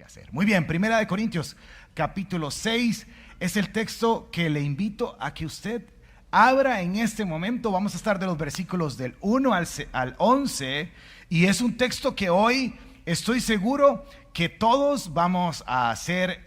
que hacer. Muy bien, Primera de Corintios, capítulo 6, es el texto que le invito a que usted abra en este momento. Vamos a estar de los versículos del 1 al 11, y es un texto que hoy estoy seguro que todos vamos a ser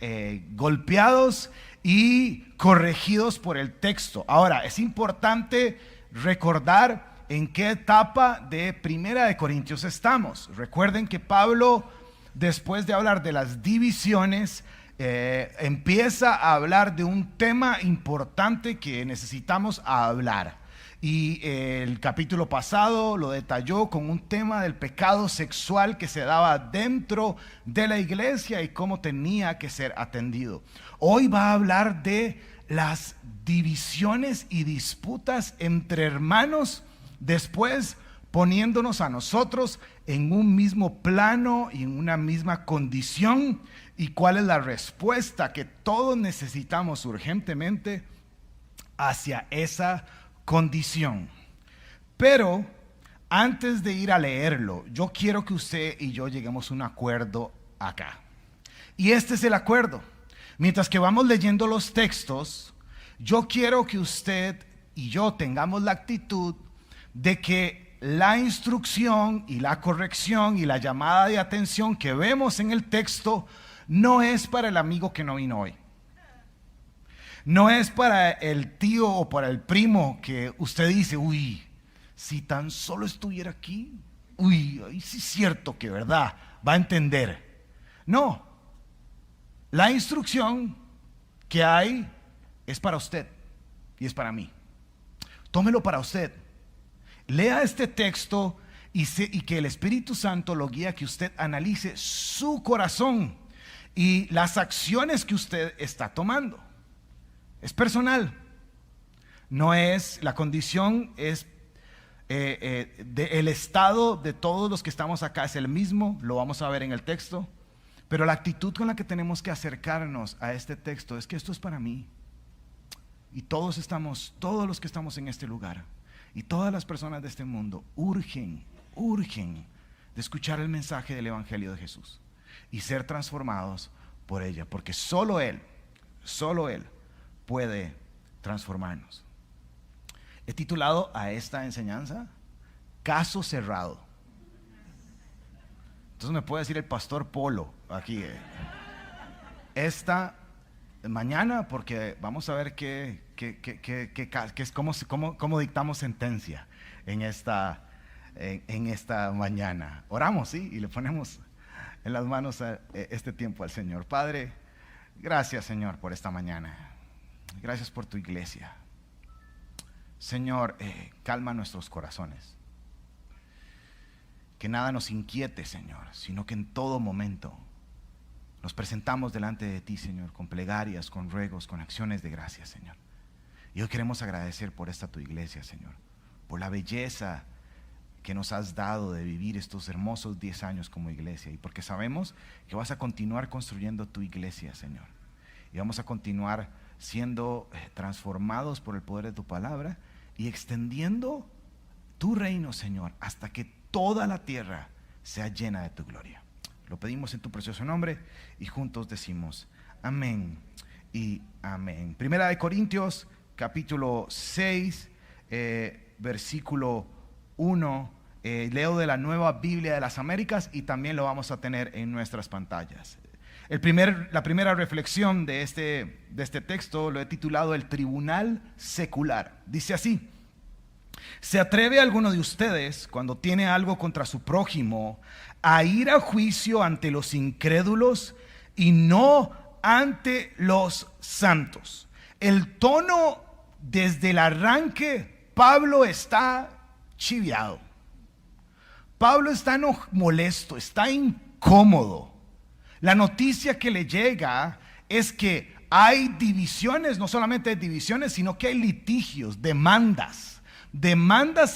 golpeados y corregidos por el texto. Ahora, es importante recordar en qué etapa de Primera de Corintios estamos. Recuerden que Pablo, después de hablar de las divisiones, empieza a hablar de un tema importante que necesitamos hablar. Y el capítulo pasado lo detalló con un tema del pecado sexual que se daba dentro de la iglesia y cómo tenía que ser atendido. Hoy va a hablar de las divisiones y disputas entre hermanos, después poniéndonos a nosotros en un mismo plano y en una misma condición, y cuál es la respuesta que todos necesitamos urgentemente hacia esa condición. Pero antes de ir a leerlo, yo quiero que usted y yo lleguemos a un acuerdo acá. Y este es el acuerdo. Mientras que vamos leyendo los textos, yo quiero que usted y yo tengamos la actitud de que la instrucción y la corrección y la llamada de atención que vemos en el texto no es para el amigo que no vino hoy. No es para el tío o para el primo que usted dice, uy, si tan solo estuviera aquí, uy, sí es cierto que verdad, va a entender. No, la instrucción que hay es para usted y es para mí. Tómelo para usted. Lea este texto y que el Espíritu Santo lo guíe a que usted analice su corazón y las acciones que usted está tomando. Es personal, no es, la condición es, el estado de todos los que estamos acá es el mismo, lo vamos a ver en el texto, pero la actitud con la que tenemos que acercarnos a este texto es que esto es para mí, y todos los que estamos en este lugar, y todas las personas de este mundo urgen de escuchar el mensaje del Evangelio de Jesús, y ser transformados por ella, porque solo Él puede transformarnos. He titulado a esta enseñanza Caso Cerrado. Entonces me puede decir el pastor Polo aquí esta mañana, porque vamos a ver cómo dictamos sentencia en esta mañana. Oramos, ¿sí? Y le ponemos en las manos este tiempo al Señor. Padre, gracias, Señor, por esta mañana. Gracias por tu iglesia. Señor, calma nuestros corazones. Que nada nos inquiete, Señor, sino que en todo momento nos presentamos delante de ti, Señor, con plegarias, con ruegos, con acciones de gracias, Señor. Y hoy queremos agradecer por esta tu iglesia, Señor, por la belleza que nos has dado de vivir estos hermosos 10 años como iglesia, y porque sabemos que vas a continuar construyendo tu iglesia, Señor, y vamos a continuar siendo transformados por el poder de tu palabra y extendiendo tu reino, Señor, hasta que toda la tierra sea llena de tu gloria. Lo pedimos en tu precioso nombre y juntos decimos amén y amén. Primera de Corintios, capítulo 6, versículo 1. Leo de la Nueva Biblia de las Américas y también lo vamos a tener en nuestras pantallas. La primera reflexión de este texto lo he titulado El Tribunal Secular. Dice así: ¿se atreve alguno de ustedes, cuando tiene algo contra su prójimo, a ir a juicio ante los incrédulos y no ante los santos? El tono desde el arranque, Pablo está chiviado. Pablo está molesto, está incómodo. La noticia que le llega es que hay divisiones, no solamente hay divisiones, sino que hay litigios, demandas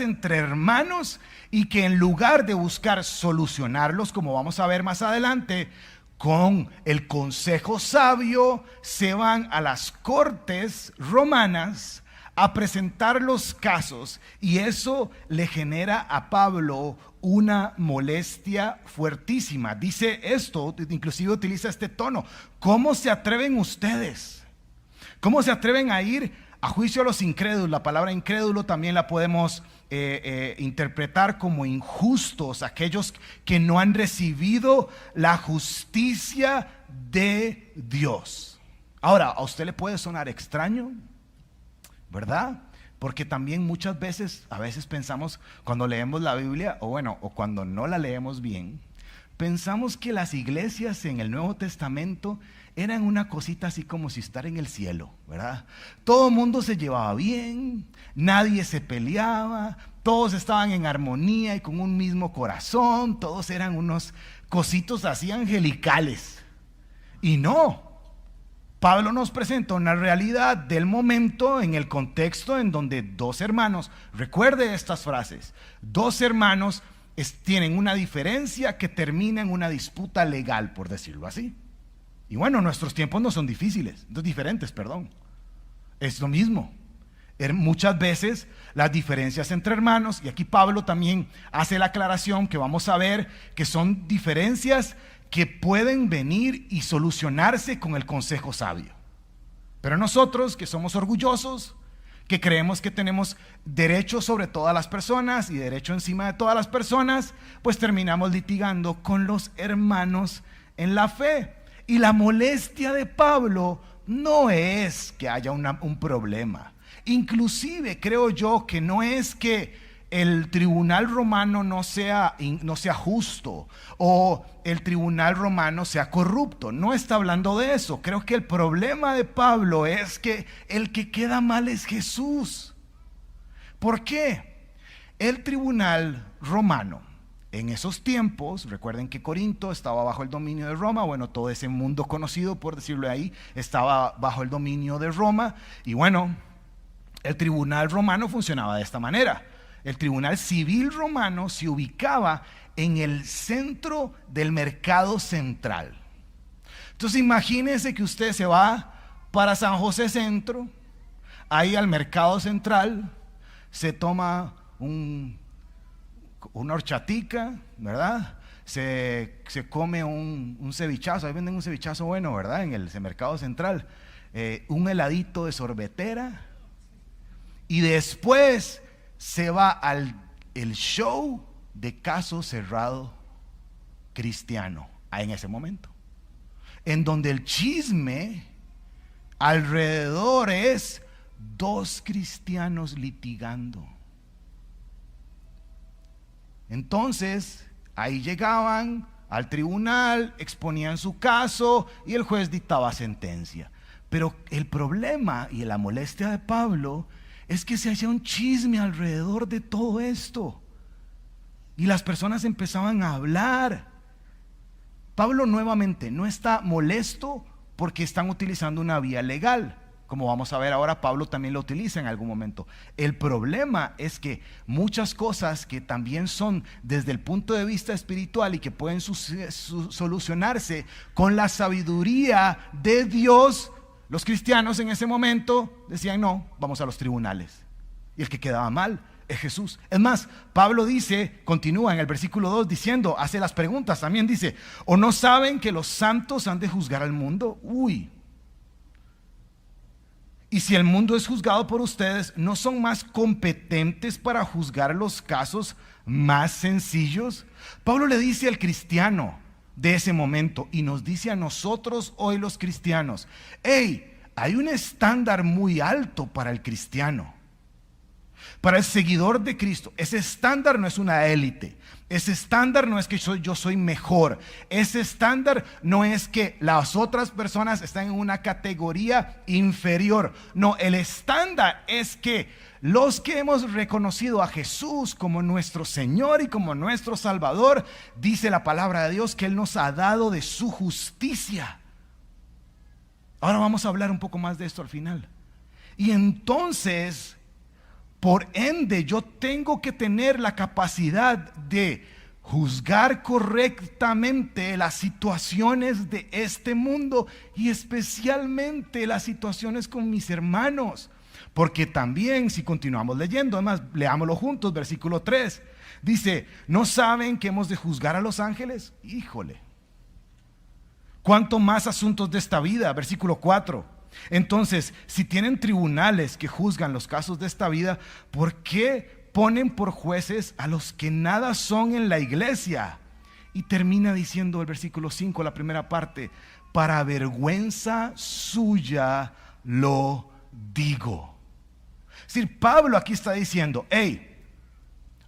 entre hermanos, y que en lugar de buscar solucionarlos, como vamos a ver más adelante, con el consejo sabio, se van a las cortes romanas a presentar los casos, y eso le genera a Pablo una molestia fuertísima. Dice esto, inclusive utiliza este tono: ¿cómo se atreven ustedes? ¿Cómo se atreven a ir a juicio a los incrédulos? La palabra incrédulo también la podemos interpretar como injustos, aquellos que no han recibido la justicia de Dios. Ahora, a usted le puede sonar extraño, ¿verdad? Porque también muchas veces, a veces pensamos, cuando leemos la Biblia, o cuando no la leemos bien, pensamos que las iglesias en el Nuevo Testamento eran una cosita así como si estar en el cielo, ¿verdad? Todo el mundo se llevaba bien, nadie se peleaba, todos estaban en armonía y con un mismo corazón, todos eran unos cositos así angelicales. Y no, Pablo nos presenta una realidad del momento en el contexto en donde dos hermanos, recuerde estas frases, dos hermanos tienen una diferencia que termina en una disputa legal, por decirlo así. Y bueno, nuestros tiempos no son diferentes, perdón. Es lo mismo. Muchas veces las diferencias entre hermanos, y aquí Pablo también hace la aclaración que vamos a ver que son diferencias que pueden venir y solucionarse con el consejo sabio. Pero nosotros, que somos orgullosos, que creemos que tenemos derecho sobre todas las personas y derecho encima de todas las personas, pues terminamos litigando con los hermanos en la fe. Y la molestia de Pablo no es que haya un problema. Inclusive creo yo que no es que el tribunal romano no sea justo o el tribunal romano sea corrupto. No está hablando de eso. Creo que el problema de Pablo es que el que queda mal es Jesús. ¿Por qué? El tribunal romano en esos tiempos, recuerden que Corinto estaba bajo el dominio de Roma, bueno, todo ese mundo conocido, por decirlo ahí, estaba bajo el dominio de Roma. Y bueno, el tribunal romano funcionaba de esta manera. El tribunal civil romano se ubicaba en el centro del mercado central. Entonces imagínense que usted se va para San José Centro, ahí al mercado central, se toma una horchatica, ¿verdad? Se come un cevichazo, ahí venden un cevichazo bueno, ¿verdad? En el mercado central, un heladito de sorbetera, y después se va al show de caso cerrado cristiano, en ese momento, en donde el chisme alrededor es dos cristianos litigando. Entonces ahí llegaban al tribunal, exponían su caso y el juez dictaba sentencia. Pero el problema y la molestia de Pablo es que se hacía un chisme alrededor de todo esto y las personas empezaban a hablar. Pablo nuevamente no está molesto porque están utilizando una vía legal. Como vamos a ver ahora, Pablo también lo utiliza en algún momento. El problema es que muchas cosas que también son desde el punto de vista espiritual y que pueden solucionarse con la sabiduría de Dios, los cristianos en ese momento decían no, vamos a los tribunales. Y el que quedaba mal es Jesús. Es más, Pablo dice, continúa en el versículo 2 diciendo, hace las preguntas, también dice, ¿o no saben que los santos han de juzgar al mundo? Y si el mundo es juzgado por ustedes, ¿no son más competentes para juzgar los casos más sencillos? Pablo le dice al cristiano de ese momento y nos dice a nosotros hoy los cristianos, hey, hay un estándar muy alto para el cristiano, para el seguidor de Cristo. Ese estándar no es una élite. Ese estándar no es que yo soy mejor. Ese estándar no es que las otras personas están en una categoría inferior. No, el estándar es que los que hemos reconocido a Jesús como nuestro Señor y como nuestro Salvador, dice la palabra de Dios que Él nos ha dado de su justicia. Ahora vamos a hablar un poco más de esto al final. Y entonces, por ende, yo tengo que tener la capacidad de juzgar correctamente las situaciones de este mundo y especialmente las situaciones con mis hermanos. Porque también, si continuamos leyendo, además, leámoslo juntos, versículo 3, dice, ¿no saben que hemos de juzgar a los ángeles? Híjole. ¿Cuánto más asuntos de esta vida? Versículo 4. Entonces, si tienen tribunales que juzgan los casos de esta vida, ¿por qué ponen por jueces a los que nada son en la iglesia? Y termina diciendo el versículo 5, la primera parte, para vergüenza suya lo digo. Es decir, Pablo aquí está diciendo, hey,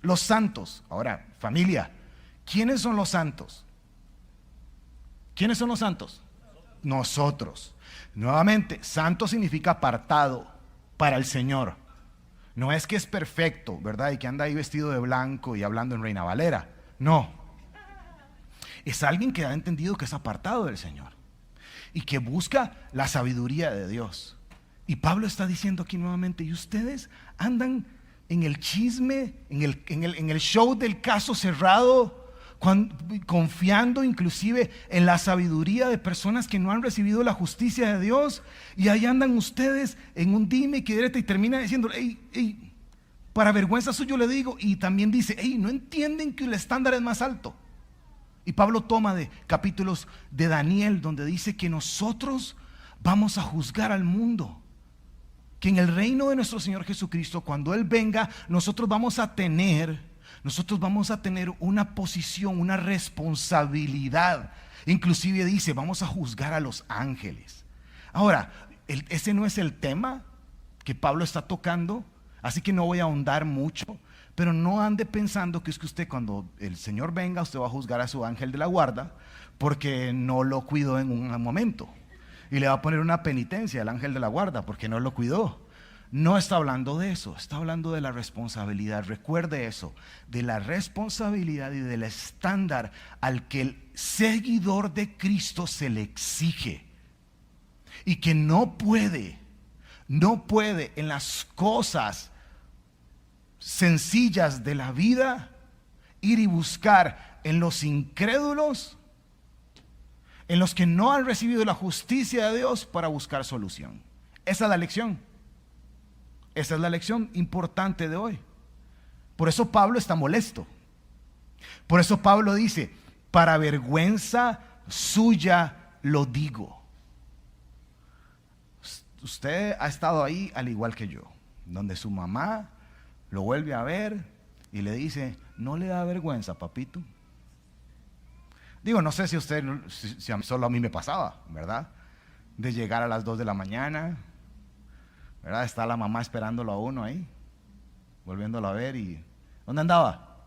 los santos, ahora familia, ¿quiénes son los santos? ¿Quiénes son los santos? Nosotros. Nuevamente, santo significa apartado para el Señor. No es que es perfecto, ¿verdad? Y que anda ahí vestido de blanco y hablando en Reina Valera. No. Es alguien que ha entendido que es apartado del Señor y que busca la sabiduría de Dios. Y Pablo está diciendo aquí nuevamente, y ustedes andan en el chisme, en el show del caso cerrado, confiando inclusive en la sabiduría de personas que no han recibido la justicia de Dios, y ahí andan ustedes en un dime y direte, y termina diciendo, hey, para vergüenza suyo le digo. Y también dice, hey, no entienden que el estándar es más alto. Y Pablo toma de capítulos de Daniel donde dice que nosotros vamos a juzgar al mundo, que en el reino de nuestro Señor Jesucristo, cuando Él venga, nosotros vamos a tener una posición, una responsabilidad. Inclusive dice, vamos a juzgar a los ángeles. Ahora, ese no es el tema que Pablo está tocando, así que no voy a ahondar mucho. Pero no ande pensando que es que usted, cuando el Señor venga, usted va a juzgar a su ángel de la guarda porque no lo cuidó en un momento, y le va a poner una penitencia al ángel de la guarda porque no lo cuidó. No está hablando de eso, está hablando de la responsabilidad. Recuerde eso, de la responsabilidad y del estándar al que el seguidor de Cristo se le exige, y que no puede en las cosas sencillas de la vida ir y buscar en los incrédulos, en los que no han recibido la justicia de Dios, para buscar solución. Esa es la lección. Esa es la lección importante de hoy. Por eso Pablo está molesto. Por eso Pablo dice, para vergüenza suya lo digo. Usted ha estado ahí al igual que yo, donde su mamá lo vuelve a ver y le dice, ¿no le da vergüenza, papito? Digo, no sé si usted, si solo a mí me pasaba, ¿verdad? De llegar a las 2 de la mañana, ¿verdad? Está la mamá esperándolo a uno ahí, volviéndolo a ver, y ¿dónde andaba?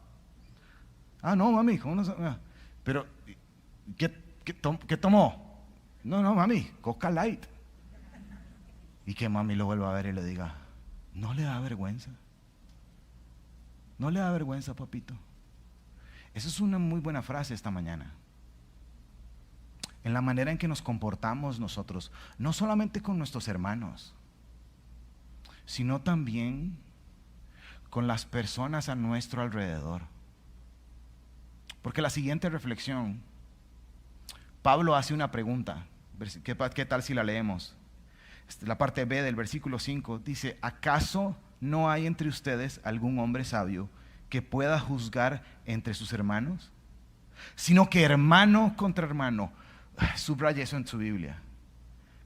Ah, no, mami, ¿cómo no? Pero, ¿qué tomó? No, mami, Coca Light. Y que mami lo vuelva a ver y le diga, ¿no le da vergüenza? ¿No le da vergüenza, papito? Esa es una muy buena frase esta mañana. En la manera en que nos comportamos nosotros, no solamente con nuestros hermanos, sino también con las personas a nuestro alrededor. Porque la siguiente reflexión, Pablo hace una pregunta. ¿Qué tal si la leemos? La parte B del versículo 5 dice, ¿acaso no hay entre ustedes algún hombre sabio que pueda juzgar entre sus hermanos? Sino que hermano contra hermano, subraya eso en su Biblia,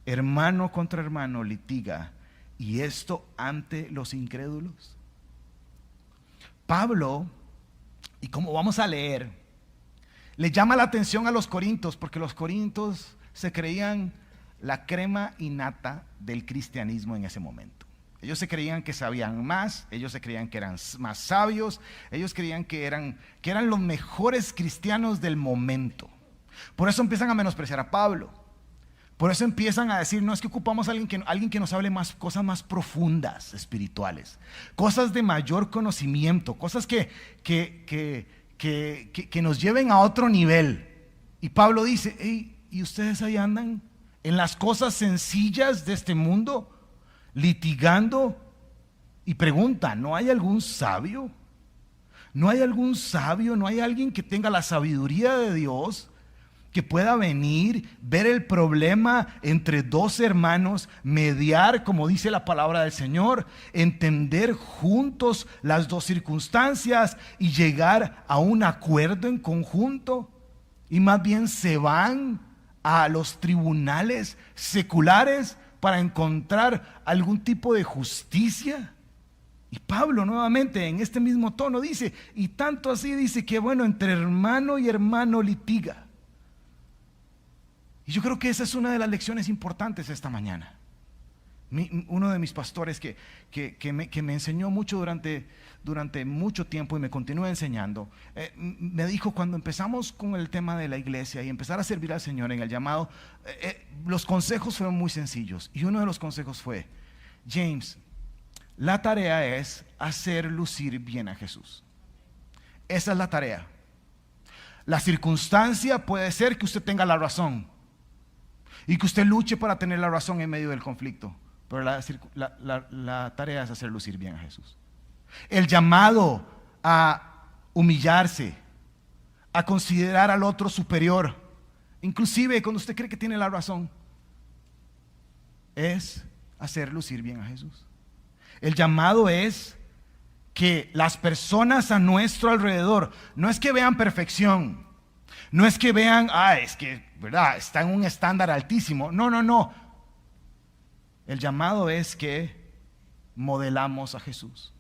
hermano contra hermano litiga, y esto ante los incrédulos. Pablo, y como vamos a leer, le llama la atención a los corintios, porque los corintios se creían la crema innata del cristianismo en ese momento. Ellos se creían que sabían más, ellos se creían que eran más sabios, ellos creían que eran los mejores cristianos del momento. Por eso empiezan a menospreciar a Pablo. Por eso empiezan a decir, no, es que ocupamos a alguien que nos hable más, cosas más profundas, espirituales, cosas de mayor conocimiento, cosas que nos lleven a otro nivel. Y Pablo dice, hey, ¿y ustedes ahí andan en las cosas sencillas de este mundo, litigando? Y pregunta, ¿no hay algún sabio? ¿No hay algún sabio? ¿No hay alguien que tenga la sabiduría de Dios, que pueda venir, ver el problema entre dos hermanos, mediar, como dice la palabra del Señor, entender juntos las dos circunstancias y llegar a un acuerdo en conjunto? Y más bien se van a los tribunales seculares para encontrar algún tipo de justicia. Y Pablo nuevamente en este mismo tono dice, y tanto así dice que bueno, entre hermano y hermano litiga. Y yo creo que esa es una de las lecciones importantes esta mañana. Uno de mis pastores que me enseñó mucho durante mucho tiempo y me continúa enseñando, me dijo, cuando empezamos con el tema de la iglesia y empezar a servir al Señor en el llamado, los consejos fueron muy sencillos. Y uno de los consejos fue, James, la tarea es hacer lucir bien a Jesús. Esa es la tarea. La circunstancia puede ser que usted tenga la razón y que usted luche para tener la razón en medio del conflicto, pero la tarea es hacer lucir bien a Jesús. El llamado a humillarse, a considerar al otro superior, inclusive cuando usted cree que tiene la razón, es hacer lucir bien a Jesús. El llamado es que las personas a nuestro alrededor, no es que vean perfección, no es que vean, es que, ¿verdad?, está en un estándar altísimo. No. El llamado es que modelamos a Jesús.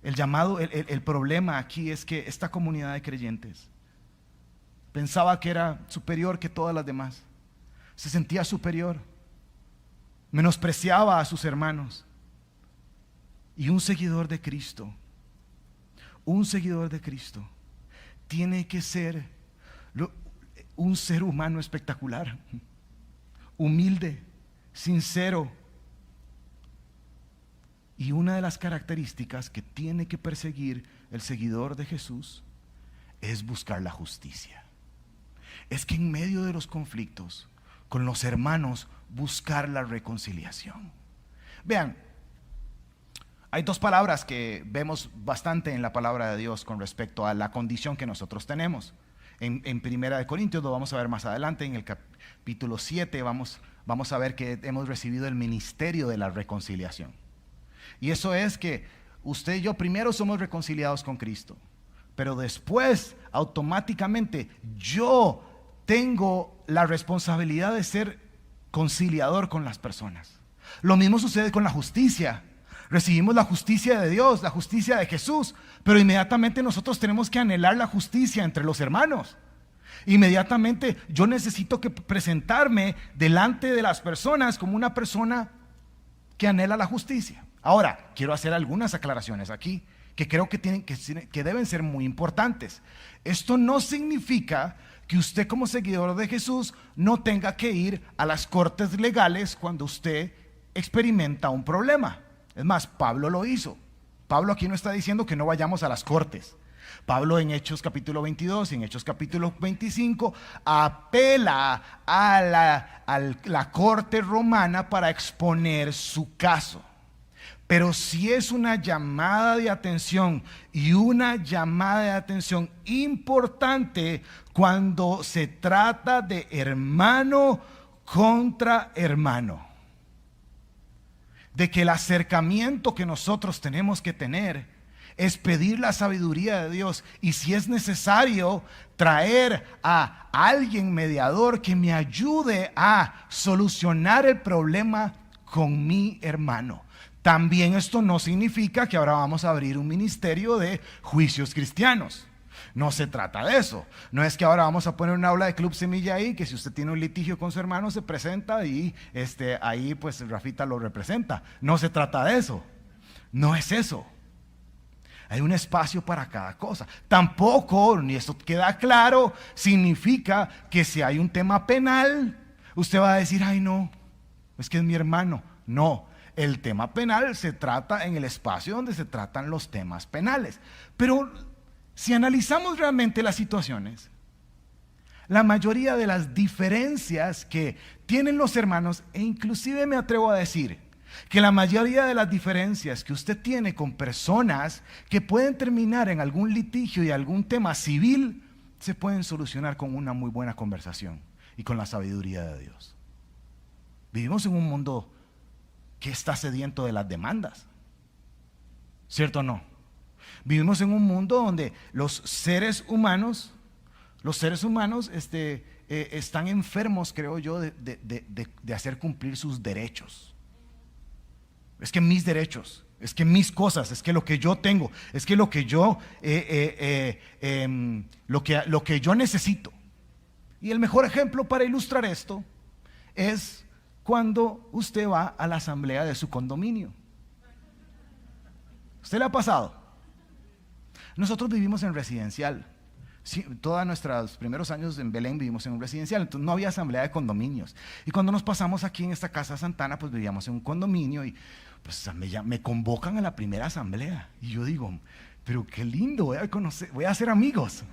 El llamado, el problema aquí es que esta comunidad de creyentes pensaba que era superior que todas las demás. Se sentía superior, menospreciaba a sus hermanos. Y un seguidor de Cristo tiene que ser un ser humano espectacular, humilde, sincero. Y una de las características que tiene que perseguir el seguidor de Jesús es buscar la justicia. Es que en medio de los conflictos con los hermanos, buscar la reconciliación. Vean, hay dos palabras que vemos bastante en la palabra de Dios con respecto a la condición que nosotros tenemos. En Primera de Corintios, lo vamos a ver más adelante, en el capítulo 7 vamos a ver que hemos recibido el ministerio de la reconciliación. Y eso es que usted y yo primero somos reconciliados con Cristo, pero después automáticamente yo tengo la responsabilidad de ser conciliador con las personas. Lo mismo sucede con la justicia. Recibimos la justicia de Dios, la justicia de Jesús, pero inmediatamente nosotros tenemos que anhelar la justicia entre los hermanos. Inmediatamente yo necesito que presentarme delante de las personas como una persona que anhela la justicia. Ahora, quiero hacer algunas aclaraciones aquí que creo que deben ser muy importantes. Esto no significa que usted como seguidor de Jesús no tenga que ir a las cortes legales cuando usted experimenta un problema. Es más, Pablo lo hizo. Pablo aquí no está diciendo que no vayamos a las cortes. Pablo en Hechos capítulo 22 y en Hechos capítulo 25 apela a la corte romana para exponer su caso. Pero si es una llamada de atención, y una llamada de atención importante cuando se trata de hermano contra hermano. De que el acercamiento que nosotros tenemos que tener es pedir la sabiduría de Dios, y si es necesario traer a alguien mediador que me ayude a solucionar el problema con mi hermano. También esto no significa que ahora vamos a abrir un ministerio de juicios cristianos. No se trata de eso. No es que ahora vamos a poner una aula de Club Semilla ahí, que si usted tiene un litigio con su hermano se presenta y ahí pues Rafita lo representa. No se trata de eso. No es eso. Hay un espacio para cada cosa. Tampoco, ni esto queda claro, significa que si hay un tema penal, usted va a decir, ay no, es que es mi hermano. No. El tema penal se trata en el espacio donde se tratan los temas penales. Pero si analizamos realmente las situaciones, la mayoría de las diferencias que tienen los hermanos, e inclusive me atrevo a decir que la mayoría de las diferencias que usted tiene con personas que pueden terminar en algún litigio y algún tema civil, se pueden solucionar con una muy buena conversación y con la sabiduría de Dios. Vivimos en un mundo que está sediento de las demandas, ¿cierto o no? Vivimos en un mundo donde los seres humanos están enfermos, creo yo, de hacer cumplir sus derechos. Es que mis derechos, es que mis cosas, es que lo que yo tengo, es que lo que yo lo que yo necesito. Y el mejor ejemplo para ilustrar esto es cuando usted va a la asamblea de su condominio. ¿Usted le ha pasado? Nosotros vivimos en residencial. Sí, todos nuestros primeros años en Belén vivimos en un residencial, entonces no había asamblea de condominios. Y cuando nos pasamos aquí en esta casa Santana, pues vivíamos en un condominio y pues me convocan a la primera asamblea. Y yo digo, pero qué lindo, voy a hacer amigos.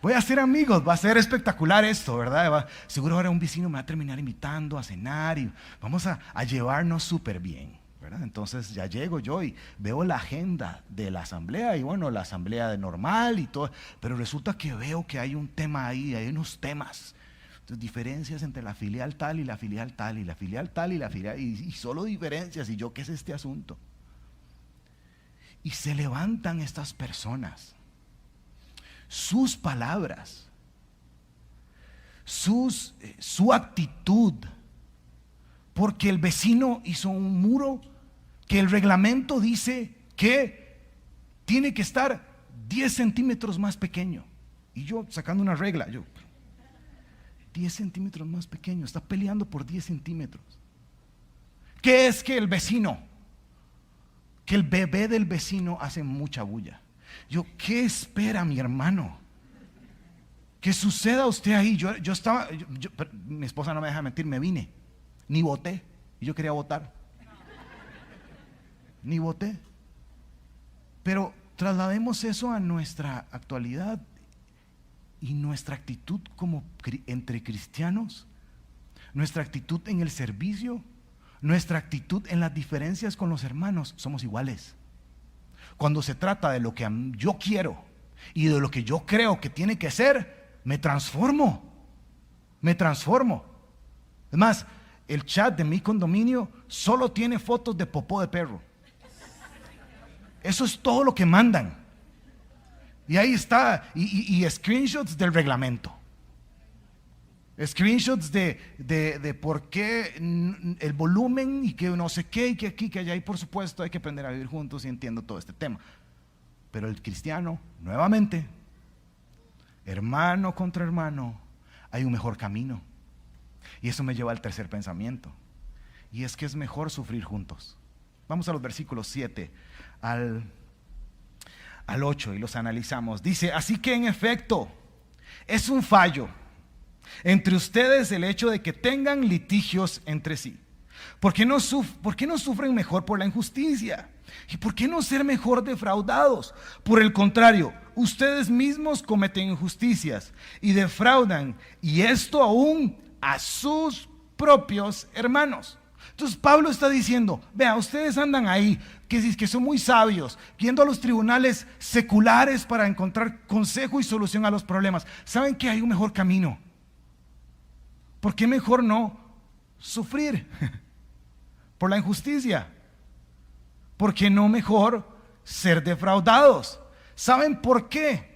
Voy a hacer amigos, va a ser espectacular esto, ¿verdad? Seguro ahora un vecino me va a terminar invitando a cenar y vamos a llevarnos súper bien, ¿verdad? Entonces ya llego yo y veo la agenda de la asamblea y bueno, la asamblea de normal y todo, pero resulta que veo que hay un tema ahí, hay unos temas. Entonces, diferencias entre la filial tal y la filial tal y la filial tal y la filial y solo diferencias. Y yo, ¿qué es este asunto? Y se levantan estas personas, sus palabras, su actitud, porque el vecino hizo un muro que el reglamento dice que tiene que estar 10 centímetros más pequeño. Y yo sacando una regla, 10 centímetros más pequeño, está peleando por 10 centímetros. ¿Qué es que el vecino? Que el bebé del vecino hace mucha bulla. ¿Qué espera mi hermano? Que suceda usted ahí. Mi esposa no me deja mentir, me vine, ni voté, y yo quería votar. Ni voté. Pero traslademos eso a nuestra actualidad y nuestra actitud como entre cristianos, nuestra actitud en el servicio, nuestra actitud en las diferencias con los hermanos. Somos iguales. Cuando se trata de lo que yo quiero y de lo que yo creo que tiene que ser, me transformo. Es más, el chat de mi condominio solo tiene fotos de popó de perro. Eso es todo lo que mandan. Y ahí está, y screenshots del reglamento. Screenshots de por qué el volumen y que no sé qué, y que aquí, que allá, y por supuesto hay que aprender a vivir juntos y entiendo todo este tema. Pero el cristiano, nuevamente, hermano contra hermano, hay un mejor camino. Y eso me lleva al tercer pensamiento. Y es que es mejor sufrir juntos. Vamos a los versículos 7 al 8 y los analizamos. Dice, así que en efecto, es un fallo entre ustedes el hecho de que tengan litigios entre sí. ¿Por qué no sufren mejor por la injusticia? ¿Y por qué no ser mejor defraudados? Por el contrario, ustedes mismos cometen injusticias y defraudan, y esto aún a sus propios hermanos. Entonces Pablo está diciendo, vea, ustedes andan ahí, que son muy sabios, yendo a los tribunales seculares para encontrar consejo y solución a los problemas. ¿Saben que hay un mejor camino? ¿Por qué mejor no sufrir por la injusticia? ¿Por qué no mejor ser defraudados? ¿Saben por qué?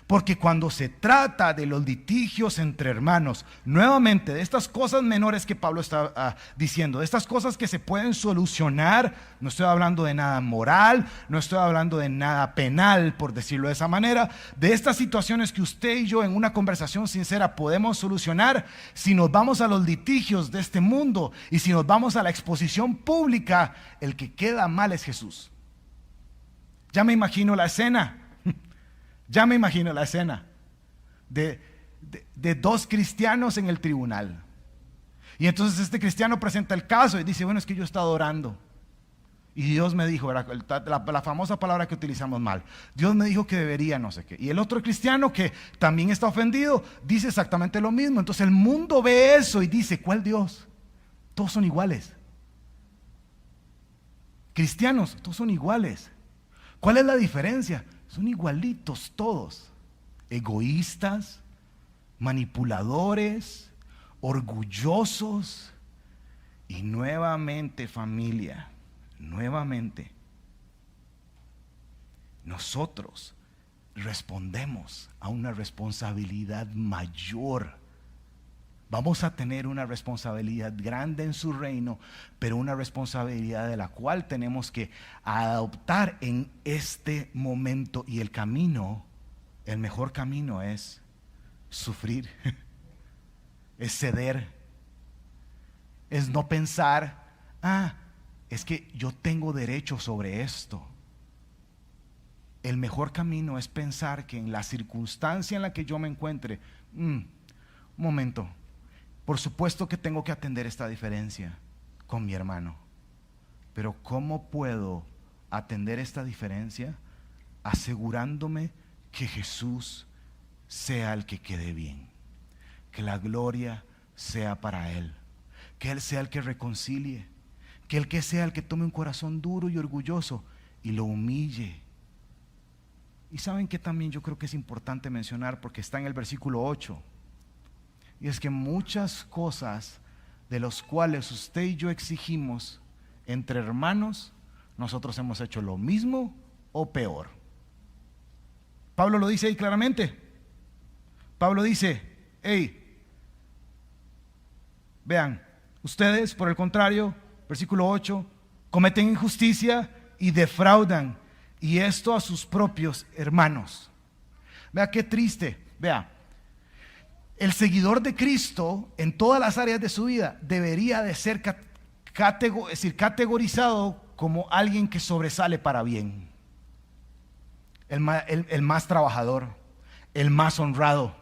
Porque cuando se trata de los litigios entre hermanos, nuevamente de estas cosas menores que Pablo está diciendo, de estas cosas que se pueden solucionar, no estoy hablando de nada moral, no estoy hablando de nada penal, por decirlo de esa manera, de estas situaciones que usted y yo en una conversación sincera podemos solucionar. Si nos vamos a los litigios de este mundo y si nos vamos a la exposición pública, el que queda mal es Jesús. Ya me imagino la escena. Ya me imagino la escena de dos cristianos en el tribunal. Y entonces este cristiano presenta el caso y dice, bueno, es que yo he estado orando. Y Dios me dijo, la famosa palabra que utilizamos mal, Dios me dijo que debería no sé qué. Y el otro cristiano que también está ofendido dice exactamente lo mismo. Entonces el mundo ve eso y dice, ¿cuál Dios? Todos son iguales. Cristianos, todos son iguales. ¿Cuál es la diferencia? Son igualitos todos. egoístas, manipuladores, orgullosos. Y nuevamente, familia, nuevamente, nosotros respondemos a una responsabilidad mayor. Vamos a tener una responsabilidad grande en su reino, pero una responsabilidad de la cual tenemos que adoptar en este momento. Y el camino, el mejor camino es sufrir, es ceder, es no pensar, es que yo tengo derecho sobre esto. El mejor camino es pensar que en la circunstancia en la que yo me encuentre, un momento, por supuesto que tengo que atender esta diferencia con mi hermano, pero ¿cómo puedo atender esta diferencia? Asegurándome que Jesús sea el que quede bien, que la gloria sea para Él, que Él sea el que reconcilie, que Él sea el que tome un corazón duro y orgulloso y lo humille. Y saben que también yo creo que es importante mencionar, porque está en el versículo 8, y es que muchas cosas de las cuales usted y yo exigimos entre hermanos, nosotros hemos hecho lo mismo o peor. Pablo lo dice ahí claramente. Pablo dice, vean, ustedes por el contrario, versículo 8, cometen injusticia y defraudan, y esto a sus propios hermanos. Vea qué triste, vea. El seguidor de Cristo en todas las áreas de su vida debería de ser categorizado como alguien que sobresale para bien. El más trabajador, el más honrado,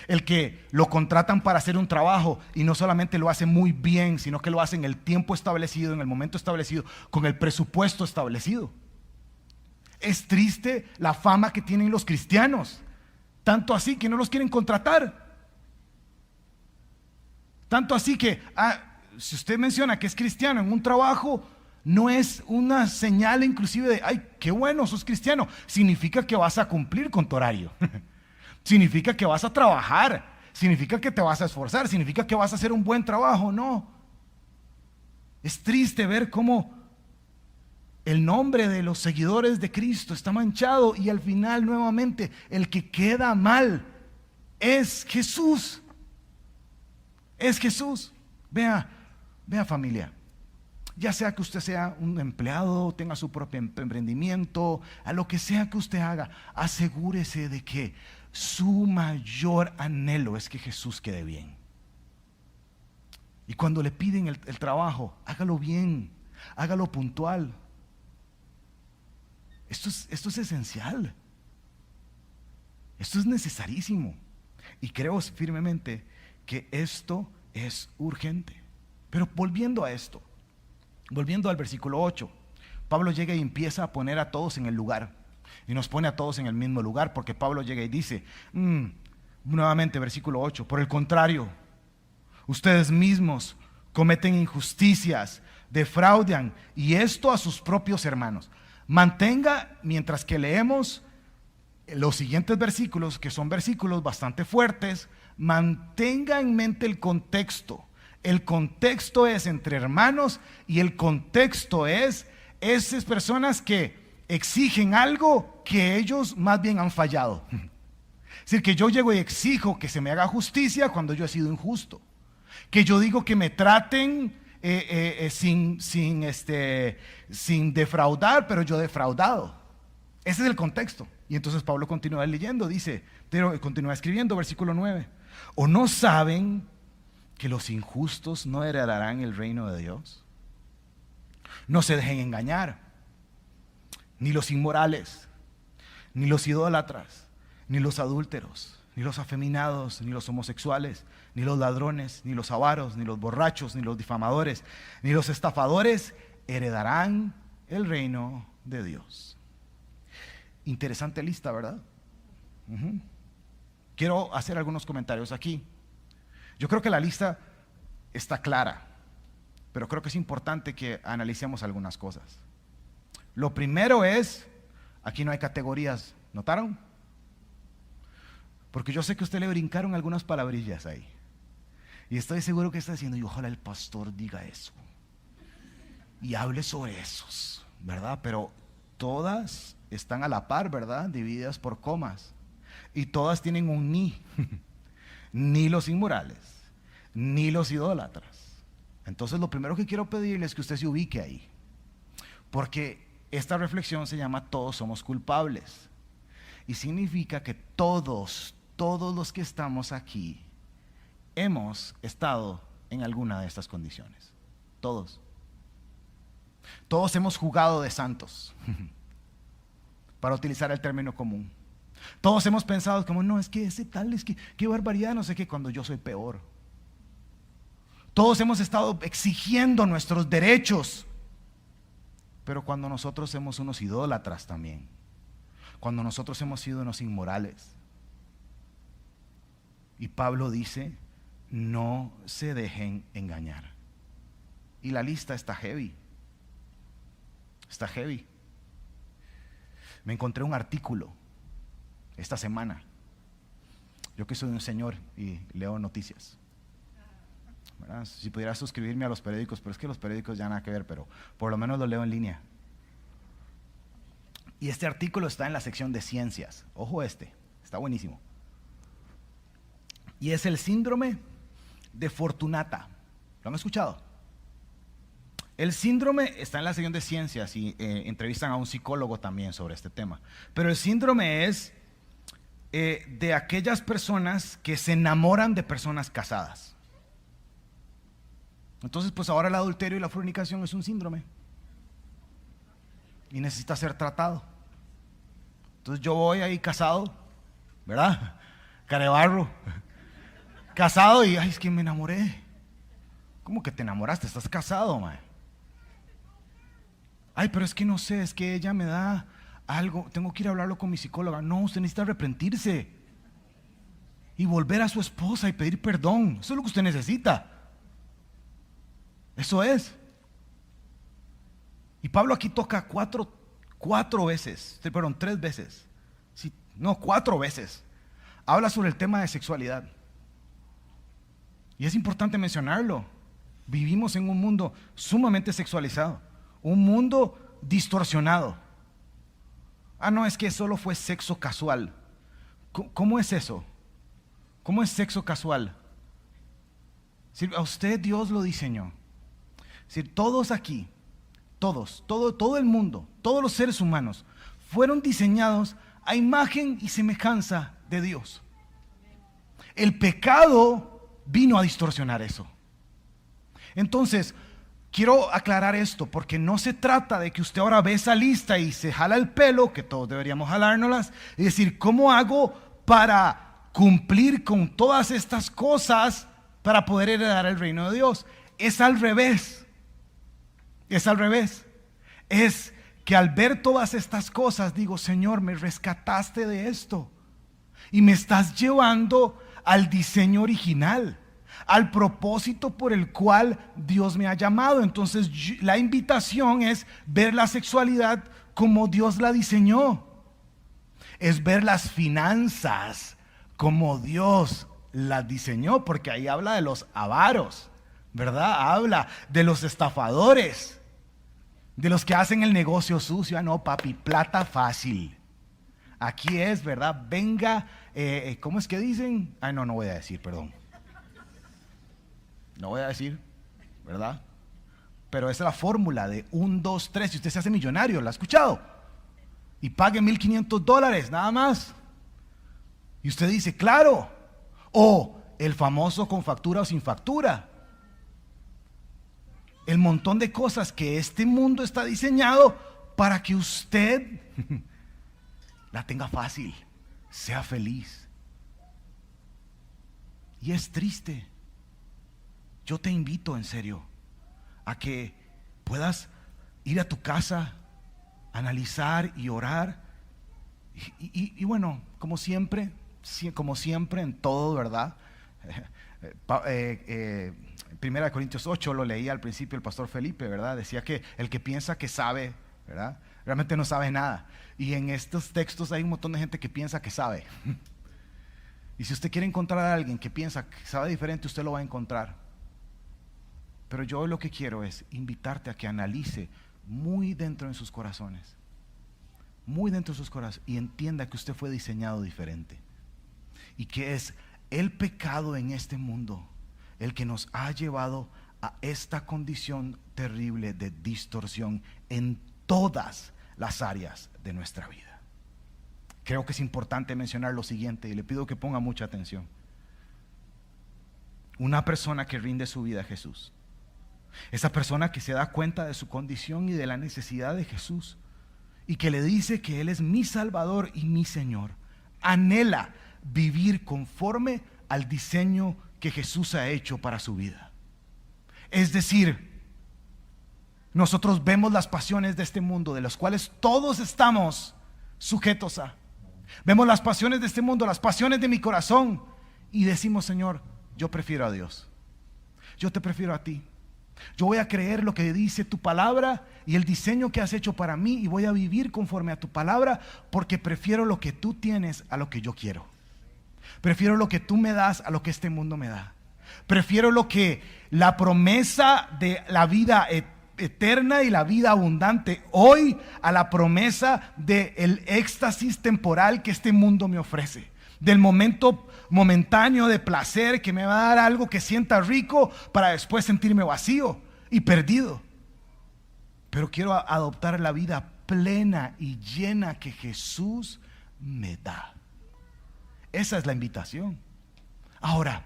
el que lo contratan para hacer un trabajo y no solamente lo hace muy bien, sino que lo hace en el tiempo establecido, en el momento establecido, con el presupuesto establecido. Es triste la fama que tienen los cristianos, tanto así que no los quieren contratar. Tanto así que, si usted menciona que es cristiano en un trabajo, no es una señal inclusive de, ay, qué bueno, sos cristiano. Significa que vas a cumplir con tu horario. Significa que vas a trabajar. Significa que te vas a esforzar. Significa que vas a hacer un buen trabajo. No. Es triste ver cómo el nombre de los seguidores de Cristo está manchado, y al final nuevamente el que queda mal es Jesús. Es Jesús. Vea familia, ya sea que usted sea un empleado, tenga su propio emprendimiento, a lo que sea que usted haga, asegúrese de que su mayor anhelo es que Jesús quede bien. Y cuando le piden el trabajo, hágalo bien, hágalo puntual. Esto es esencial. Esto es necesarísimo. Y creo firmemente que esto es urgente. Pero volviendo a esto, volviendo al versículo 8, Pablo llega y empieza a poner a todos en el lugar. Y nos pone a todos en el mismo lugar, porque Pablo llega y dice, nuevamente versículo 8, por el contrario, ustedes mismos cometen injusticias, defraudan, y esto a sus propios hermanos. Mantenga, mientras que leemos los siguientes versículos, que son versículos bastante fuertes, mantenga en mente el contexto. El contexto es entre hermanos, y el contexto es esas personas que exigen algo que ellos más bien han fallado. Es decir, que yo llego y exijo que se me haga justicia cuando yo he sido injusto. Que yo digo que me traten sin defraudar, pero yo he defraudado. Ese es el contexto. Y entonces Pablo continúa leyendo, continúa escribiendo, versículo 9. ¿O no saben que los injustos no heredarán el reino de Dios? No se dejen engañar, ni los inmorales, ni los idólatras, ni los adúlteros, ni los afeminados, ni los homosexuales, ni los ladrones, ni los avaros, ni los borrachos, ni los difamadores, ni los estafadores heredarán el reino de Dios. Interesante lista, ¿verdad? Quiero hacer algunos comentarios aquí. Yo creo que la lista está clara, pero creo que es importante que analicemos algunas cosas. Lo primero es, aquí no hay categorías, ¿notaron? Porque yo sé que a usted le brincaron algunas palabrillas ahí. Y estoy seguro que está diciendo, y ojalá el pastor diga eso. Y hable sobre esos, ¿verdad? Pero todas están a la par, ¿verdad? Divididas por comas. Y todas tienen un ni. Ni los inmorales, ni los idólatras. Entonces lo primero que quiero pedirle es que usted se ubique ahí. Porque esta reflexión se llama Todos somos culpables. Y significa que todos los que estamos aquí hemos estado en alguna de estas condiciones. Todos hemos jugado de santos, para utilizar el término común. Todos hemos pensado como, no, es que ese tal, es que qué barbaridad, no sé qué, cuando yo soy peor. Todos hemos estado exigiendo nuestros derechos, pero cuando nosotros somos unos idólatras también, cuando nosotros hemos sido unos inmorales. Y Pablo dice, no se dejen engañar. Y la lista está heavy. Está heavy. Me encontré un artículo esta semana. Yo que soy un señor y leo noticias, ¿verdad? Si pudiera suscribirme a los periódicos, pero es que los periódicos ya nada que ver, pero por lo menos lo leo en línea. Y este artículo está en la sección de ciencias. Ojo, está buenísimo. Y es el síndrome de Fortunata. ¿Lo han escuchado? El síndrome está en la sección de ciencias y entrevistan a un psicólogo también sobre este tema. Pero el síndrome es de aquellas personas que se enamoran de personas casadas. Entonces, pues ahora el adulterio y la fornicación es un síndrome y necesita ser tratado. Entonces yo voy ahí casado, ¿verdad? Carebarro, casado y, ay, es que me enamoré. ¿Cómo que te enamoraste? Estás casado, mae. Ay, pero es que no sé, es que ella me da algo, tengo que ir a hablarlo con mi psicóloga. No, usted necesita arrepentirse y volver a su esposa y pedir perdón. Eso es lo que usted necesita. Eso es. Y Pablo aquí toca tres veces. Sí, no, 4 veces. Habla sobre el tema de sexualidad. Y es importante mencionarlo. Vivimos en un mundo sumamente sexualizado, un mundo distorsionado. Ah, no, es que solo fue sexo casual. ¿Cómo es eso? ¿Cómo es sexo casual? Si a usted Dios lo diseñó. Si todos aquí, todo el mundo, todos los seres humanos fueron diseñados a imagen y semejanza de Dios. El pecado vino a distorsionar eso. Entonces, quiero aclarar esto, porque no se trata de que usted ahora ve esa lista y se jala el pelo, que todos deberíamos jalárnoslas, y decir, ¿cómo hago para cumplir con todas estas cosas para poder heredar el reino de Dios? Es al revés. Es al revés. Es que al ver todas estas cosas digo, Señor, me rescataste de esto y me estás llevando al diseño original, al propósito por el cual Dios me ha llamado. Entonces la invitación es ver la sexualidad como Dios la diseñó. Es ver las finanzas como Dios las diseñó, porque ahí habla de los avaros, ¿verdad? Habla de los estafadores, de los que hacen el negocio sucio. Ah, no, papi, plata fácil. Aquí es, ¿verdad? Venga, ¿cómo es que dicen? Ay, no voy a decir, perdón. No voy a decir, ¿verdad? Pero esa es la fórmula de 1, 2, 3. Si usted se hace millonario, ¿la ha escuchado? Y pague $1,500, nada más. Y usted dice, claro. O el famoso con factura o sin factura. El montón de cosas que este mundo está diseñado para que usted la tenga fácil, sea feliz. Y es triste. Yo te invito en serio a que puedas ir a tu casa, analizar y orar. Y bueno, como siempre en todo, ¿verdad? 1 Corintios 8 lo leía al principio el pastor Felipe, ¿verdad? Decía que el que piensa que sabe, ¿verdad? Realmente no sabe nada. Y en estos textos hay un montón de gente que piensa que sabe. Y si usted quiere encontrar a alguien que piensa que sabe diferente, usted lo va a encontrar. Pero yo lo que quiero es invitarte a que analice muy dentro de sus corazones, muy dentro de sus corazones, y entienda que usted fue diseñado diferente. Y que es el pecado en este mundo el que nos ha llevado a esta condición terrible de distorsión en todas las áreas de nuestra vida. Creo que es importante mencionar lo siguiente y le pido que ponga mucha atención. Una persona que rinde su vida a Jesús, esa persona que se da cuenta de su condición y de la necesidad de Jesús y que le dice que Él es mi Salvador y mi Señor, anhela vivir conforme al diseño que Jesús ha hecho para su vida. Es decir, nosotros vemos las pasiones de este mundo, de las cuales todos estamos sujetos a. Vemos las pasiones de este mundo, las pasiones de mi corazón, y decimos: Señor, yo prefiero a Dios. Yo te prefiero a ti. Yo voy a creer lo que dice tu palabra y el diseño que has hecho para mí, y voy a vivir conforme a tu palabra, porque prefiero lo que tú tienes a lo que yo quiero. Prefiero lo que tú me das a lo que este mundo me da. Prefiero lo que la promesa de la vida eterna y la vida abundante hoy a la promesa del éxtasis temporal que este mundo me ofrece, del momento momentáneo de placer que me va a dar algo que sienta rico para después sentirme vacío y perdido. Pero quiero adoptar la vida plena y llena que Jesús me da. Esa es la invitación. Ahora,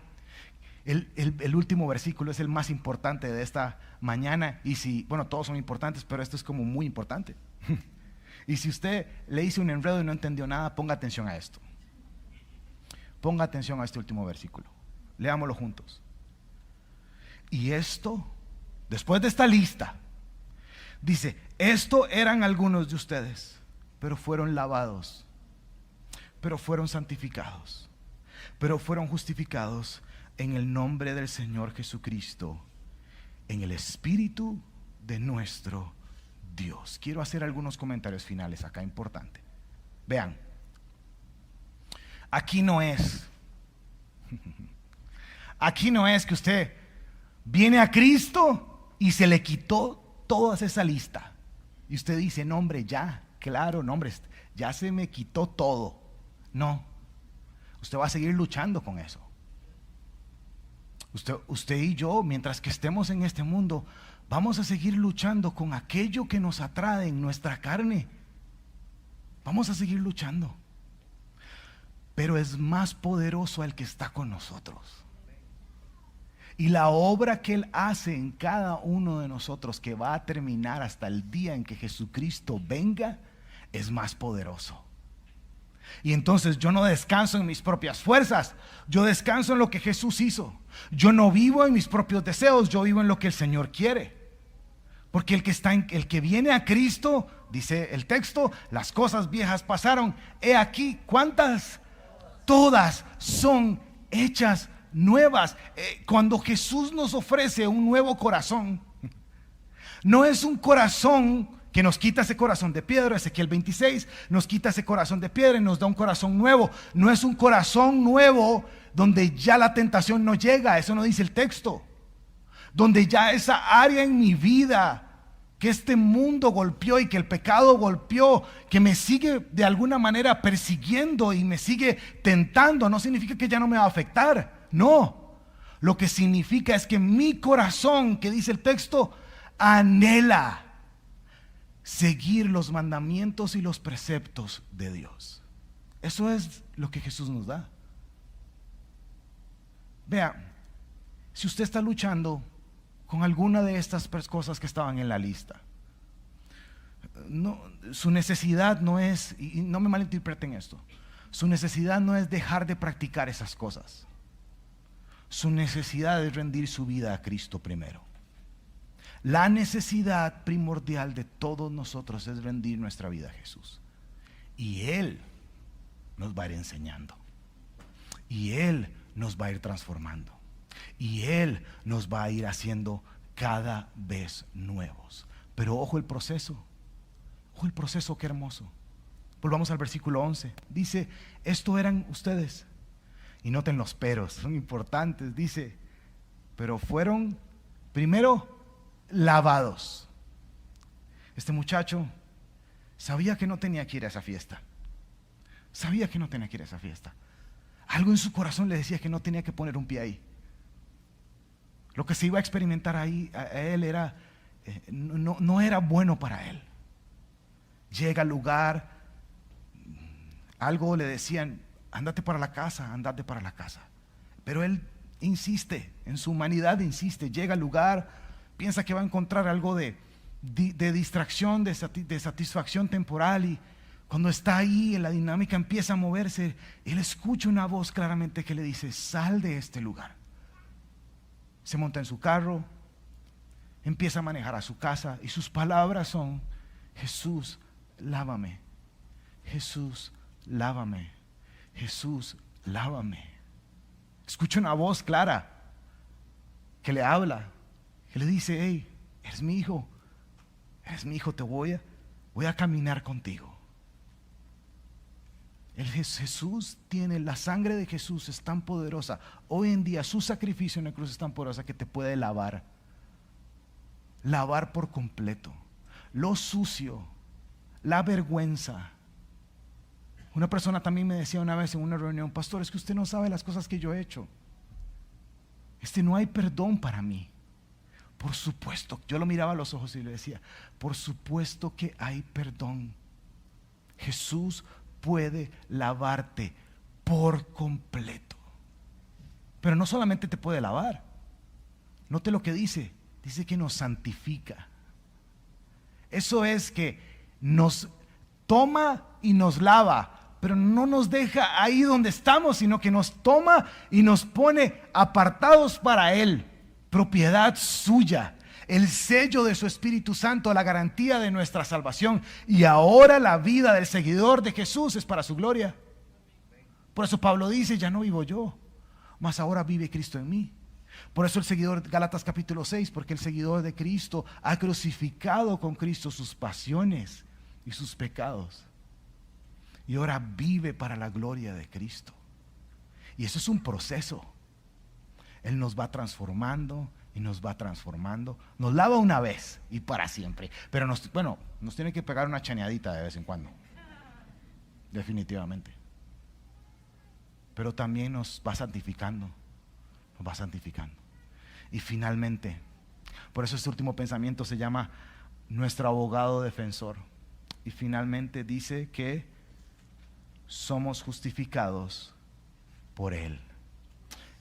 el último versículo es el más importante de esta mañana. Y si, bueno, todos son importantes, pero esto es como muy importante. Y si usted le hizo un enredo y no entendió nada, ponga atención a esto. Ponga atención a este último versículo. Leámoslo juntos. Y esto, después de esta lista, dice: esto eran algunos de ustedes, pero fueron lavados, pero fueron santificados, pero fueron justificados en el nombre del Señor Jesucristo, en el Espíritu de nuestro Dios. Quiero hacer algunos comentarios finales acá, importante. Vean, aquí no es que usted viene a Cristo y se le quitó toda esa lista y usted dice: no, hombre, ya, claro, no, hombre, ya se me quitó todo. No, usted va a seguir luchando con eso. Usted y yo, mientras que estemos en este mundo, vamos a seguir luchando con aquello que nos atrae en nuestra carne. Vamos a seguir luchando. Pero es más poderoso el que está con nosotros. Y la obra que Él hace en cada uno de nosotros, que va a terminar hasta el día en que Jesucristo venga, es más poderoso. Y entonces yo no descanso en mis propias fuerzas, yo descanso en lo que Jesús hizo. Yo no vivo en mis propios deseos, yo vivo en lo que el Señor quiere. Porque el que viene a Cristo, dice el texto, las cosas viejas pasaron, he aquí, ¿cuántas? Todas son hechas nuevas. Cuando Jesús nos ofrece un nuevo corazón, no es un corazón que nos quita ese corazón de piedra. Ezequiel 26 nos quita ese corazón de piedra y nos da un corazón nuevo. No es un corazón nuevo donde ya la tentación no llega, eso no dice el texto. Donde ya esa área en mi vida que este mundo golpeó y que el pecado golpeó, que me sigue de alguna manera persiguiendo y me sigue tentando, no significa que ya no me va a afectar. No, lo que significa es que mi corazón, que dice el texto, anhela seguir los mandamientos y los preceptos de Dios. Eso es lo que Jesús nos da. Vea, si usted está luchando con alguna de estas cosas que estaban en la lista, no, su necesidad no es, y no me malinterpreten esto, su necesidad no es dejar de practicar esas cosas. Su necesidad es rendir su vida a Cristo primero. La necesidad primordial de todos nosotros es rendir nuestra vida a Jesús. Y Él nos va a ir enseñando. Y Él nos va a ir transformando. Y Él nos va a ir haciendo cada vez nuevos. Pero ojo el proceso. Ojo el proceso, qué hermoso. Volvamos al versículo 11. Dice: esto eran ustedes. Y noten los peros, son importantes. Dice, pero fueron primero lavados. Este muchacho sabía que no tenía que ir a esa fiesta. Sabía que no tenía que ir a esa fiesta. Algo en su corazón le decía que no tenía que poner un pie ahí. Lo que se iba a experimentar ahí a él era, no era bueno para él. Llega al lugar, algo le decían, ándate para la casa, andate para la casa. Pero él insiste, en su humanidad insiste, llega al lugar, piensa que va a encontrar algo de distracción, de satisfacción temporal, y cuando está ahí, la dinámica empieza a moverse, él escucha una voz claramente que le dice, sal de este lugar. Se monta en su carro, empieza a manejar a su casa, y sus palabras son, Jesús, lávame, Jesús, lávame, Jesús, lávame. Escucha una voz clara que le habla, que le dice, hey, eres mi hijo, te voy a caminar contigo. Jesús tiene, la sangre de Jesús es tan poderosa. Hoy en día su sacrificio en la cruz es tan poderosa que te puede lavar por completo. Lo sucio, la vergüenza. Una persona también me decía una vez en una reunión, pastor, es que usted no sabe las cosas que yo he hecho. No hay perdón para mí. Por supuesto, yo lo miraba a los ojos y le decía, por supuesto que hay perdón. Jesús puede lavarte por completo. Pero no solamente te puede lavar. Note lo que dice que nos santifica. Eso es que nos toma y nos lava, pero no nos deja ahí donde estamos, sino que nos toma y nos pone apartados para Él, propiedad suya, el sello de su Espíritu Santo, la garantía de nuestra salvación. Y ahora la vida del seguidor de Jesús es para su gloria. Por eso Pablo dice, ya no vivo yo, mas ahora vive Cristo en mí. Por eso el seguidor, Gálatas capítulo 6, porque el seguidor de Cristo ha crucificado con Cristo sus pasiones y sus pecados. Y ahora vive para la gloria de Cristo. Y eso es un proceso. Él nos va transformando y nos va transformando. Nos lava una vez y para siempre. Pero nos tiene que pegar una chaneadita de vez en cuando. Definitivamente. Pero también nos va santificando. Nos va santificando. Y finalmente, por eso este último pensamiento se llama nuestro abogado defensor. Y finalmente dice que somos justificados por Él.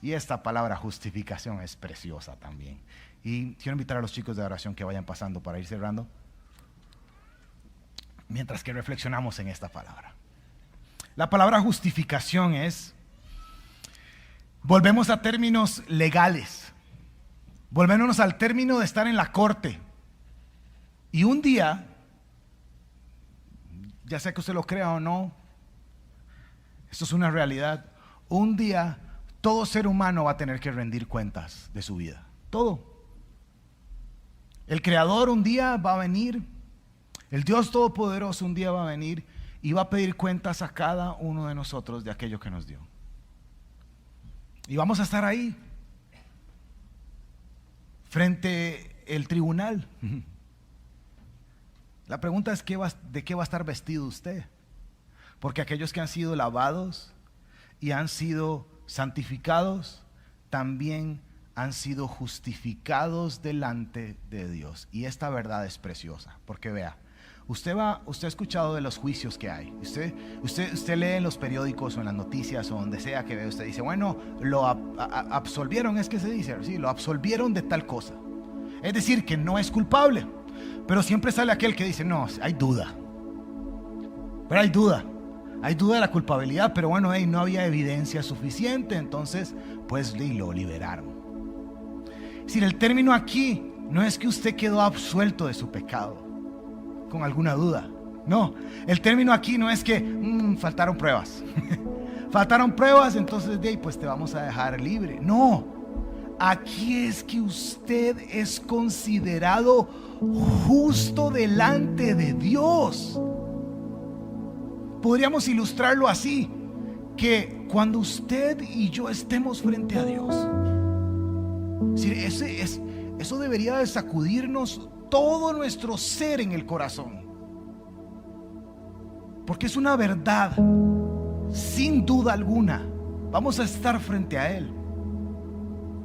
Y esta palabra justificación es preciosa también. Y quiero invitar a los chicos de oración que vayan pasando para ir cerrando, mientras que reflexionamos en esta palabra. La palabra justificación es, volvemos a términos legales, volvémonos al término de estar en la corte. Y un día, ya sea que usted lo crea o no, esto es una realidad, un día todo ser humano va a tener que rendir cuentas de su vida. Todo. El Creador un día va a venir, el Dios Todopoderoso un día va a venir y va a pedir cuentas a cada uno de nosotros de aquello que nos dio. Y vamos a estar ahí, frente al tribunal. La pregunta es, ¿de qué va a estar vestido usted? Porque aquellos que han sido lavados y han sido santificados, también han sido justificados delante de Dios. Y esta verdad es preciosa, porque vea, usted ha escuchado de los juicios que hay. Usted lee en los periódicos o en las noticias o donde sea que ve, usted dice, bueno, lo absolvieron, es que se dice, sí, lo absolvieron de tal cosa. Es decir, que no es culpable. Pero siempre sale aquel que dice, no, hay duda. Pero hay duda de la culpabilidad, pero bueno, no había evidencia suficiente, entonces pues lo liberaron. Es decir, el término aquí no es que usted quedó absuelto de su pecado con alguna duda. No, el término aquí no es que faltaron pruebas. Faltaron pruebas, entonces pues te vamos a dejar libre. No, aquí es que usted es considerado justo delante de Dios. Podríamos ilustrarlo así, que cuando usted y yo estemos frente a Dios, eso debería de sacudirnos todo nuestro ser en el corazón, porque es una verdad, sin duda alguna. Vamos a estar frente a Él,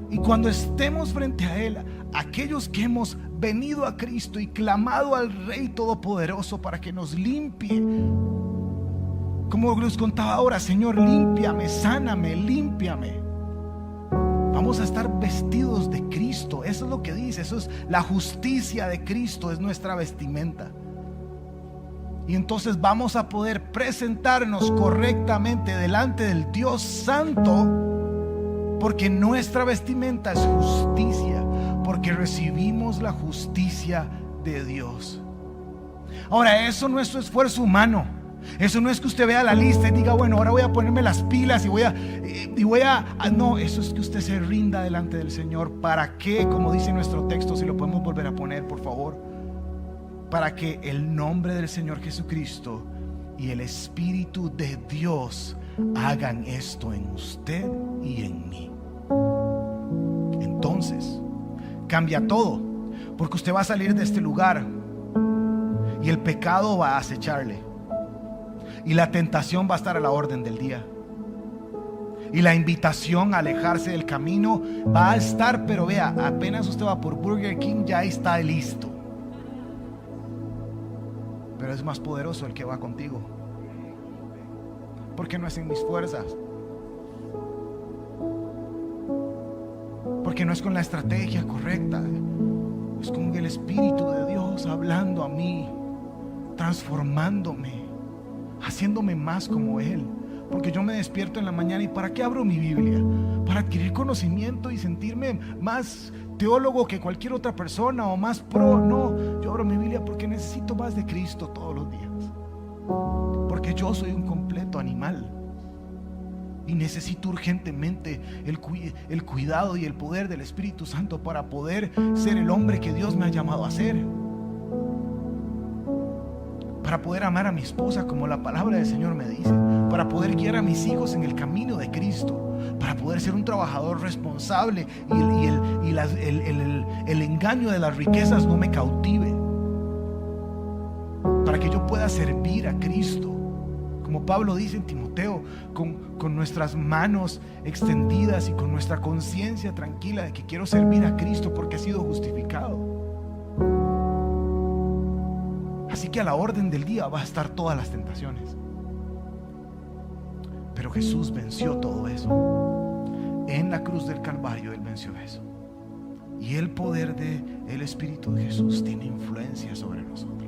y cuando estemos frente a Él, aquellos que hemos venido a Cristo y clamado al Rey Todopoderoso para que nos limpie, como les contaba ahora: Señor, límpiame, sáname, límpiame. Vamos a estar vestidos de Cristo. Eso es lo que dice. Eso es la justicia de Cristo, es nuestra vestimenta. Y entonces vamos a poder presentarnos correctamente delante del Dios Santo, porque nuestra vestimenta es justicia, porque recibimos la justicia de Dios. Ahora, eso no es su esfuerzo humano. Eso no es que usted vea la lista y diga: bueno, ahora voy a ponerme las pilas y voy a no, eso es que usted se rinda delante del Señor. ¿Para qué? Como dice nuestro texto, si lo podemos volver a poner, por favor. Para que el nombre del Señor Jesucristo y el Espíritu de Dios hagan esto en usted y en mí. Entonces cambia todo, porque usted va a salir de este lugar y el pecado va a acecharle, y la tentación va a estar a la orden del día, y la invitación a alejarse del camino va a estar, pero vea, apenas usted va por Burger King, ya está listo. Pero es más poderoso el que va contigo, porque no es en mis fuerzas, porque no es con la estrategia correcta, es con el Espíritu de Dios hablando a mí, transformándome, haciéndome más como Él. Porque yo me despierto en la mañana y ¿para qué abro mi Biblia? Para adquirir conocimiento y sentirme más teólogo que cualquier otra persona o más pro. No, yo abro mi Biblia porque necesito más de Cristo todos los días, porque yo soy un completo animal y necesito urgentemente el cuidado y el poder del Espíritu Santo para poder ser el hombre que Dios me ha llamado a ser, para poder amar a mi esposa como la palabra del Señor me dice, para poder guiar a mis hijos en el camino de Cristo, para poder ser un trabajador responsable y el engaño de las riquezas no me cautive, para que yo pueda servir a Cristo, como Pablo dice en Timoteo, con nuestras manos extendidas y con nuestra conciencia tranquila de que quiero servir a Cristo porque he sido justificado. Así que a la orden del día va a estar todas las tentaciones, pero Jesús venció todo eso. En la cruz del Calvario Él venció eso, y el poder del Espíritu de Jesús tiene influencia sobre nosotros.